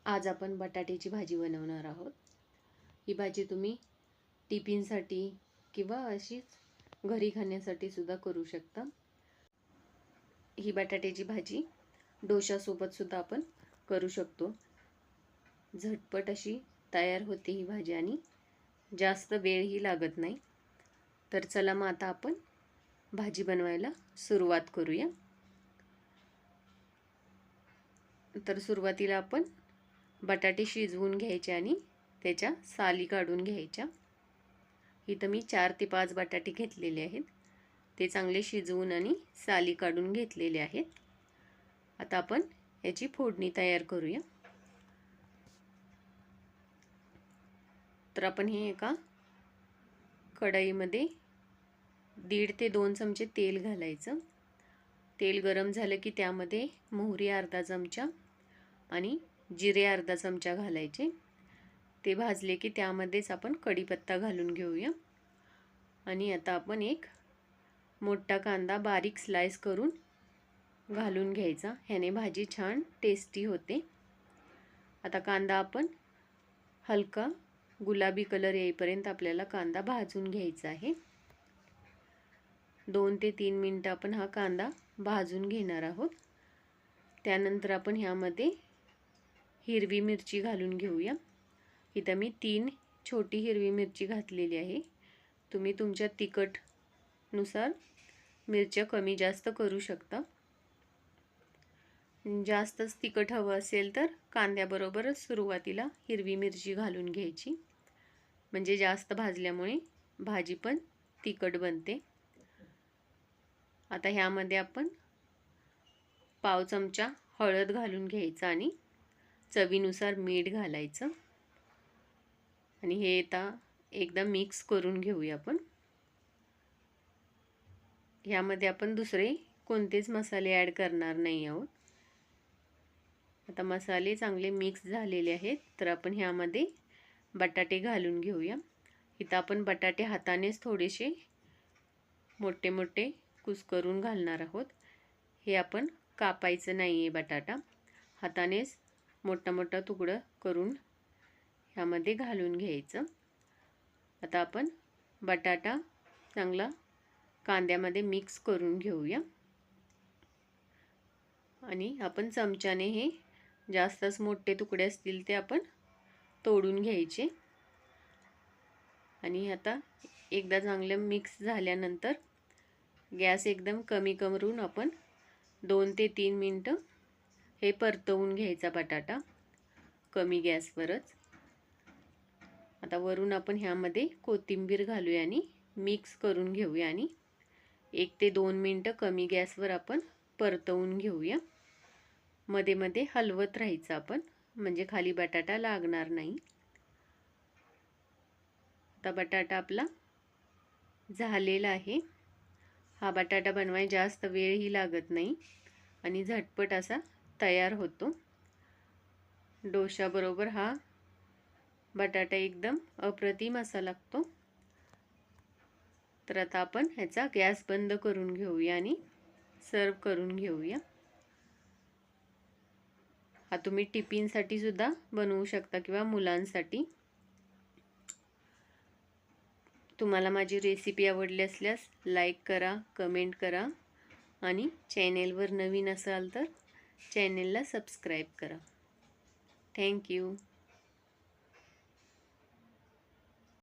आज आपण बटाट्याची भाजी बनवणार आहोत। ही भाजी तुम्ही टिफिनसाठी किंवा अशीच घरी खाण्यासाठी सुद्धा करू शकता। ही बटाट्याची भाजी डोशासोबत सुद्धा आपण करू शकतो। झटपट अशी तयार होते ही भाजी आणि जास्त वेळही लागत नाही। तर चला मग आता आपण भाजी बनवायला सुरुवात करूया। तर सुरुवातीला आपण बटाटे शिजवून घ्यायचे आणि त्याच्या साली काढून घ्यायच्या। इथं मी 4 ते 5 बटाटे घेतलेले आहेत। ते चांगले शिजवून आणि साली काढून घेतलेले आहेत। आता आपण याची फोडणी तयार करूया। तर आपण हे एका कढईमध्ये 1.5 ते 2 चमचे तेल घालायचं। तेल गरम झालं की त्यामध्ये मोहरी अर्धा चमचा आणि जिरे अर्धा चमचा घालायचे। ते भाजले की त्यामध्येच आपण कढीपत्ता घालून घेऊया। आणि आता आपण एक मोठा कांदा बारीक स्लाइस करून घालून घ्यायचा। ह्याने भाजी छान टेस्टी होते। आता कांदा आपण हलका गुलाबी कलर येईपर्यंत आपल्याला कांदा भाजून घ्यायचा आहे। 2 ते 3 मिनिटं आपण हा कांदा भाजून घेणार आहोत। त्यानंतर आपण ह्यामध्ये हिरवी मिरची घालून घेऊया। इथं मी 3 छोटी हिरवी मिरची घातलेली आहे। तुम्ही तुमच्या तिखटनुसार मिरच्या कमी जास्त करू शकता। जास्तच तिखट हवं असेल तर कांद्याबरोबरच सुरुवातीला हिरवी मिरची घालून घ्यायची, म्हणजे जास्त भाजल्यामुळे भाजी पण तिखट बनते। आता ह्यामध्ये आपण पाव चमचा हळद घालून घ्यायचं आणि चवीनुसार मीठ घालायचं आणि हे आता एकदा मिक्स करून घेऊया आपण। ह्यामध्ये आपण दुसरे कोणतेच मसाले ॲड करणार नाही आहोत। आता मसाले चांगले मिक्स झालेले आहेत, तर आपण ह्यामध्ये बटाटे घालून घेऊया। इथं आपण बटाटे हातानेच थोडेसे मोठे मोठे कुस्करून घालणार आहोत। हे आपण कापायचं नाही आहे बटाटा, हातानेच मोठा मोठा तुकडा करून ह्यामध्ये घालून घ्यायचं। आता आपण बटाटा चांगला कांद्यामध्ये मिक्स करून घेऊया आणि आपण चमच्याने हे जास्तच मोठे तुकडे असतील ते आपण तोडून घ्यायचे। आणि आता एकदा चांगलं मिक्स झाल्यानंतर गॅस एकदम कमी करून आपण 2 ते 3 मिनिटं हे परतवून घ्यायचा बटाटा कमी गॅसवरच। आता वरून आपण ह्यामध्ये कोथिंबीर घालूया आणि मिक्स करून घेऊया आणि 1 ते 2 मिनिटं कमी गॅसवर आपण परतवून घेऊया। मध्ये मध्ये हलवत राहायचं आपण, म्हणजे खाली बटाटा लागणार नाही। आता बटाटा आपला झालेला आहे। हा बटाटा बनवायला जास्त वेळही लागत नाही आणि झटपट असा तयार होतो। डोशाबरोबर हा बटाटा एकदम अप्रतिम असा लागतो। तर आता आपण ह्याचा गॅस बंद करून घेऊया आणि सर्व करून घेऊया। हा तुम्ही टिफिनसाठी सुद्धा बनवू शकता किंवा मुलांसाठी। तुम्हाला माझी रेसिपी आवडली असल्यास लाईक करा, कमेंट करा आणि चॅनेलवर नवीन असाल तर चॅनेलला सबस्क्राईब करा। Thank you.